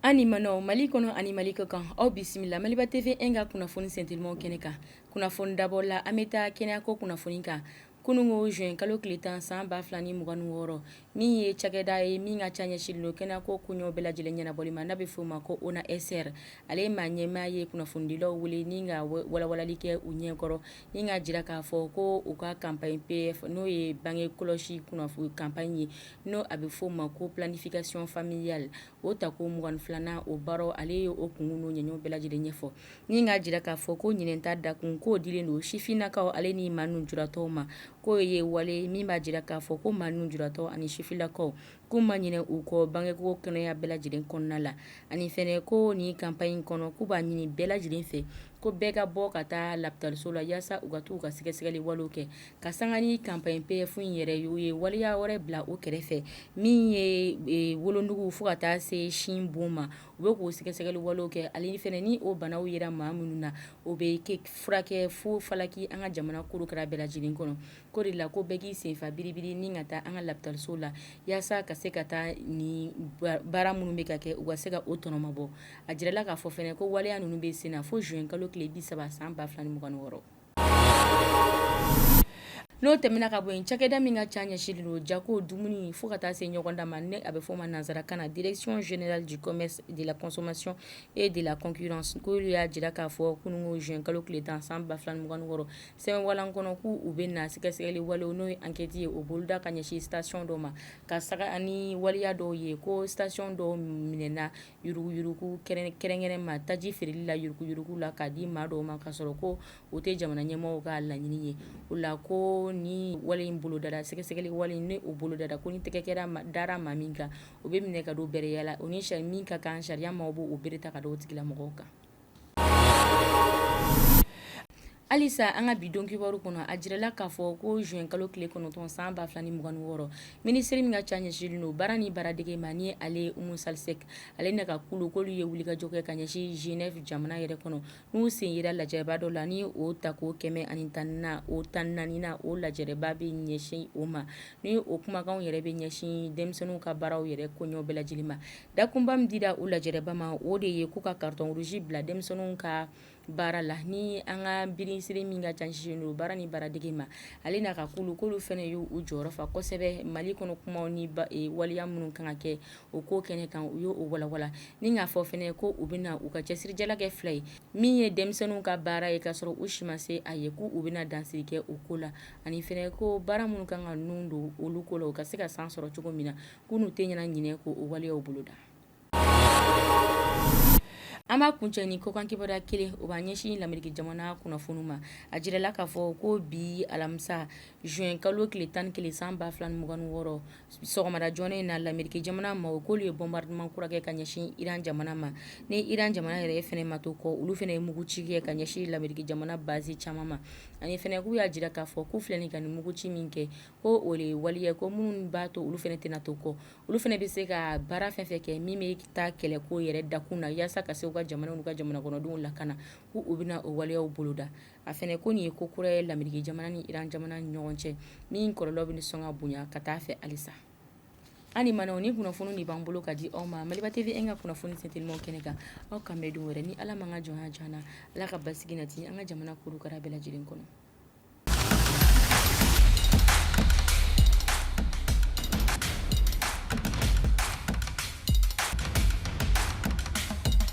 Animano Mali kono ani Mali kan aw bisimila Maliba TV enga kunnafoni sentelimo kɛnɛ kan kunnafoni dabɔ la an bɛ taa kɛnɛya ko kunnafoni kan kunungo juin kalo tile 10 san 2026 min ye cakɛda ye min ka ca ɲɛsinnen don kɛnɛya ko koɲɛw bɛɛ lajɛlen ɲɛnabɔli ma n'a bɛ f'o ma ko ONASR ale ye maa ɲɛmaa ye kunnafonidilaw wele ni ka walawalali kɛ u ɲɛkɔrɔ ni ka jira k'a fɔ ko u ka campagne PF n'o ye bange kɔlɔsi kunnafoni campagne ye n'o a bɛ f'o ma ko planification familiale o ta ko 22nan o baaraw ale ye o kungun n'o ɲɛɲɛw bɛɛ lajɛlen ɲɛfɔ ni ka jira k'a fɔ ko ɲinɛn ta dakun k'o dilen don sifinnakaw ale ni maa ninnu juratɔw ma k'o ye wale min b'a jira k'a fɔ ko maa ninnu juratɔ ani sifilakaw k'u ma ɲinɛ u kɔ bangeko kɛnɛya bɛɛ lajɛlen kɔnɔna la ani fɛnɛ ko ni campagne kɔnɔ k'u b'a ɲini bɛɛ lajɛlen fɛ ko bɛɛ ka bɔ ka taa lapitaliso la yaasa u ka t'u ka sɛgɛsɛgɛli walew kɛ ka sanga ni campagne PF in yɛrɛ ye u ye waleya wɛrɛ bila o kɛrɛfɛ min ye wolondugu fo ka taa se sin bon ma u bɛ k'o sɛgɛsɛgɛli walew kɛ ale fɛnɛ ni o banaw yera maa minnu na o bɛ kɛ furakɛ fo falaki an ka jamana korokara bɛɛ lajɛlen kɔnɔ ko de la ko bɛɛ k'i senfa biribiri ni ka taa an ka lapitaliso la yaasa ka se ka taa ni baara minnu bɛ ka kɛ u ka se ka o tɔnɔma bɔ a jirala k'a fɔ fɛnɛ ko waleya ninnu bɛ sen na fo juin kalo tile 30 san 2026 n'o tɛmɛna ka bɔ yen cakɛda min ka ca ɲɛsinnen don jako dumuni fo ka taa se ɲɔgɔndan ma ne a bɛ fɔ o ma nanzarakan na direction générale du commerce de la consommation et de la concurrence k'olu y'a jira k'a fɔ kunungo juin kalo tile 10 san 2026 sɛbɛnwalan kɔnɔ k'u u bɛ na sɛgɛsɛgɛli walew n'o ye enquête ye o boloda ka ɲɛsin station dɔ ma ka saga ani waleya dɔw ye ko station dɔw minɛna yuruguyurugu kɛrɛnkɛrɛn ma taji feereli la yuruguyurugu la k'a di maa dɔw ma k'a sɔrɔ ko o tɛ jamana ɲɛmɔgɔw ka laɲini ye o la ko ni wale in bolodada sɛgɛsɛgɛli wale ni o bolodada ko ni tɛgɛ kɛra dara maa min kan o bɛ minɛ ka don bɛrɛya la o ni min ka kan sariya maaw b'o o bere ta ka don o tigilamɔgɔw kan. Halisa an ka bi don kibaru kɔnɔ a jirala k'a fɔ ko juin kalo tile 9 san 2026 minisiri min ka ca ɲɛsinnen don baara ni baaradege ma ni ale Umu Salisɛki ale na ka kulu k'olu ye wulikajɔ kɛ ka ɲɛsin Genève jamana yɛrɛ kɔnɔ n'u sen yera lajɛrɛba dɔ la ni o tako 114 o 14nan o lajɛrɛba bɛ ɲɛsin o ma ni o kumakanw yɛrɛ bɛ ɲɛsin denmisɛnninw ka baaraw yɛrɛ koɲɛw bɛɛ lajɛlen ma dakunba min dira o lajɛrɛba ma o de ye k'u ka carton rouge bila denmisɛnninw ka baara la ni an ka minisiri min ka ca ɲɛsinnen don baara ni baaradege ma ale n'a ka kulu k'olu fɛnɛ y'u jɔyɔrɔ fa kosɛbɛ Mali kɔnɔ kumaw ni waleya minnu kan ka kɛ o ko kɛnɛ kan u y'o walawala ni k'a fɔ fɛnɛ ko u bɛna u ka cɛsirijala kɛ fila ye min ye denmisɛnninw ka baara ye k'a sɔrɔ u si ma se a ye k'u bɛna dansigi kɛ o ko la ani fɛnɛ ko baara minnu kan ka nun don olu ko la u ka se ka san sɔrɔ cogo min na k'u n'u tɛ ɲɛna ɲinɛ ko o waleyaw boloda. An b'a kuncɛ ni kɔkan kibaruya kelen o b'a ɲɛsin Lamɛriki jamana kunnafoniw ma a jirala k'a fɔ ko bi alamisa juin kalo tile 11 san 2026 sɔgɔmada joona in na Lamɛriki jamana maaw k'olu ye bombardement kura kɛ ka ɲɛsin Iran jamana ma ni Iran jamana yɛrɛ fɛnɛ ma to kɔ olu fɛnɛ ye muguci kɛ ka ɲɛsin Lamɛriki jamana base caman ma ani fɛnɛ k'u y'a jira k'a fɔ k'u filɛ nin ka nin muguci min kɛ ko o le waleya ko minnu b'a to olu fɛnɛ tɛna to kɔ olu fɛnɛ bɛ se ka baara fɛn fɛn kɛ min bɛ taa kɛlɛko yɛrɛ dakun na yaasa ka se u ka jamana n'u ka jamana kɔnɔdenw lakana k'u bɛna o waleyaw boloda a fɛnɛ ko nin ye ko kura ye Lamɛriki jamana ni Iran jamana ni ɲɔgɔn cɛ min kɔlɔlɔ bɛ sɔn ka bonya ka taa fɛ halisa. Ani manaw ni kunnafoni de b'an bolo ka di aw ma Maliba TV en ka kunnafoni sentelimaw kɛnɛ kan aw kan bɛn don wɛrɛ ni Ala man ka jɔnya jan na Ala ka basigi nati an ka jamana korokara bɛɛ lajɛlen kɔnɔ.